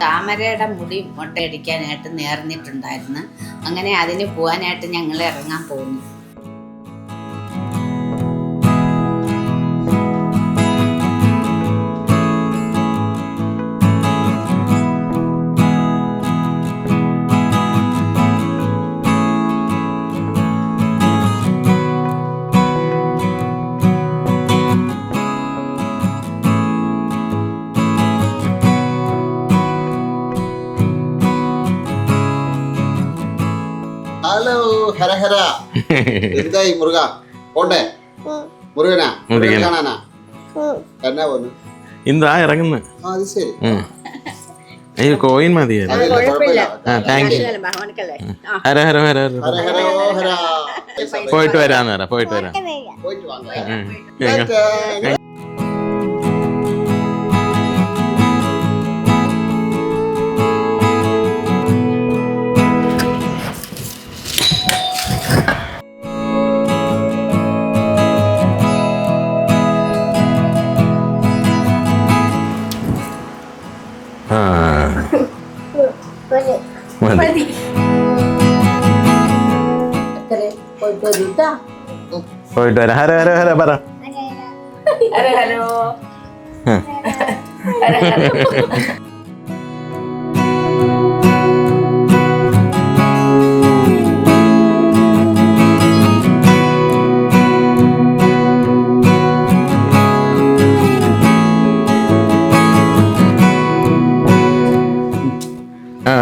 താമരയുടെ മുടി മുട്ടയടിക്കാനായിട്ട് നേർന്നിട്ടുണ്ടായിരുന്നു. അങ്ങനെ അതിന് പോകാനായിട്ട് ഞങ്ങൾ ഇറങ്ങാൻ പോകുന്നു. ഹലോ ഹര ഹര. എന്തായി മുരുക പോണ്ടേ? മുരുകനാ കാണാനാ? എന്നാ പോന്നു? എന്താ ഇറങ്ങുന്നു? അത് ശരി. അയ്യോ കോയിൻ മതിയല്ലോ. ഹര ഹര ഹര ഹര. പോയിട്ട് വരാന്ന് പറ. പോയിട്ട് വരാം. പോയിട്ട് വരാം. ഹര ഹര ഹര പറ.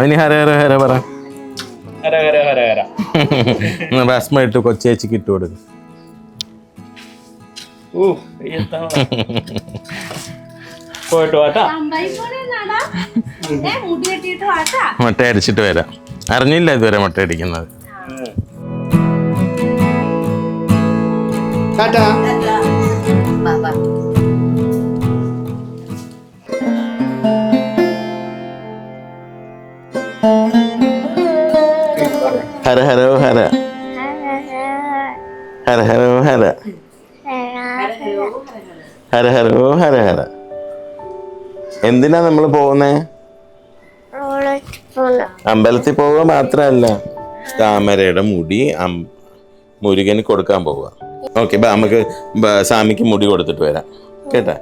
ഇനി ഹര ഹര ഹര പറ. ഭസ്മ ഇട്ട് കൊച്ചേച്ചിക്ക് ഇട്ട് കൊടുക്കും. മുട്ട അടിച്ചിട്ട് വരാം. അറിഞ്ഞില്ല ഇതുവരെ മുട്ട അടിക്കുന്നത്. ഹര ഹരോ ഹര ഹര ഹരോ ഹര ഹര ഹരോ ഹര ഹര. എന്തിനാ നമ്മൾ പോകുന്നേ? അമ്പലത്തിൽ പോവുക മാത്രല്ല, താമരയുടെ മുടി മുരുകന് കൊടുക്കാൻ പോവുക. ഓക്കെ, നമുക്ക് സ്വാമിക്ക് മുടി കൊടുത്തിട്ട് വരാം കേട്ടാ.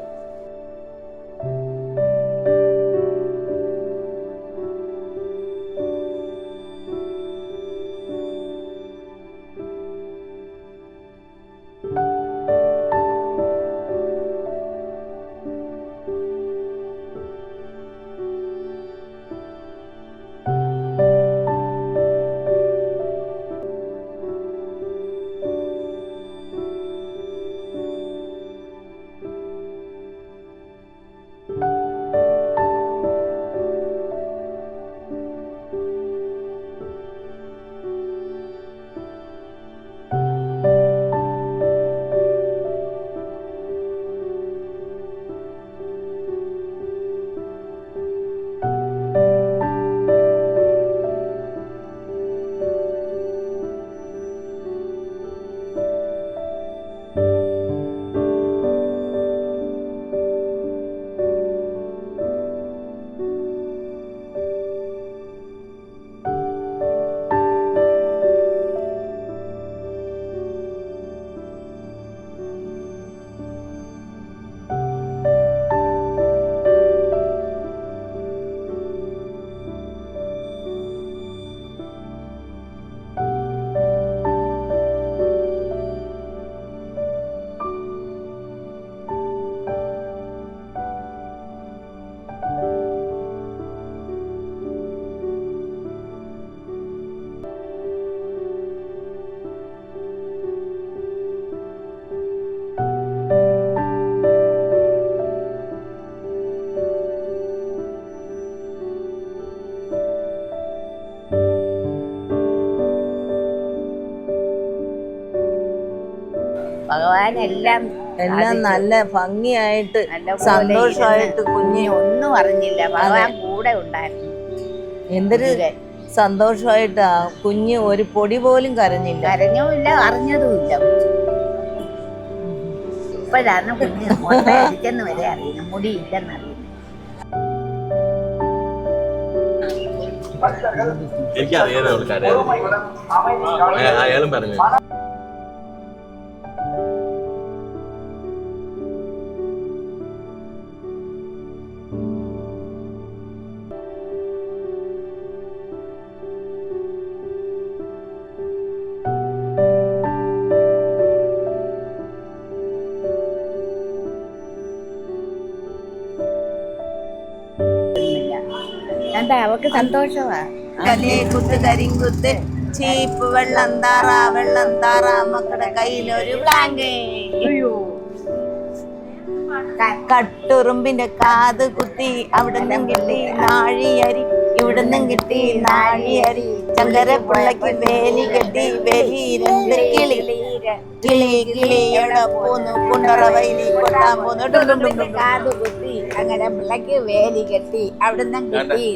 ഭഗവാൻ എല്ലാം നല്ല ഭംഗിയായിട്ട് സന്തോഷമായിട്ട് കുഞ്ഞ് ഒന്നും അറിഞ്ഞില്ല. ഭഗവാൻ കൂടെ ഉണ്ടായിരുന്നു. എന്തൊരു സന്തോഷമായിട്ടാ കുഞ്ഞ് ഒരു പൊടി പോലും കരഞ്ഞില്ല. കരഞ്ഞുമില്ല, അറിഞ്ഞതുമില്ല. ഇപ്പോഴാണ് കുഞ്ഞ് മുട്ട അടിച്ചെന്ന് വരെ അറിയുന്നു, മുടി ഇല്ലെന്നറിയുന്നു. എനിക്കറിയാം അയാളും പറഞ്ഞു. എന്താ അവക്ക് സന്തോഷമാ. കലേ കുത്ത് കരിങ്കുത്ത് ചീപ്പ് വെള്ളം താറാ മക്കളുടെ കയ്യിലൊരു ബ്ലാങ്കേ. കട്ടുറുമ്പിന്റെ കാത് കുത്തി അവിടുന്നും കിട്ടി നാഴിയരി ഇവിടുന്നും കിട്ടി നാഴിയരി. ചങ്കരപ്പിള്ളക്ക് വേലി കെട്ടി വേലിയിരണ്ട് കിളി കിളിയുടെ പോന്നു കുണ്ടറ വൈലി കൊട്ടാൻ പോന്നു. കാത് കുത്തി അങ്ങനെ പിള്ളക്ക് വേലി കെട്ടി അവിടുന്ന് കിട്ടി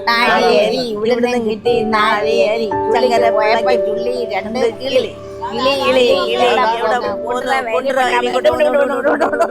നാഴിയരി ഇവിടുന്ന് കിട്ടി നാഴിയരി. ചങ്കരപ്പിള്ളക്ക് തുള്ളി രണ്ട് കിളി കിളി കിളി കിളിയുടെ പോന്നു കുണ്ടറ വൈലി കൊട്ടാൻ പോന്നു.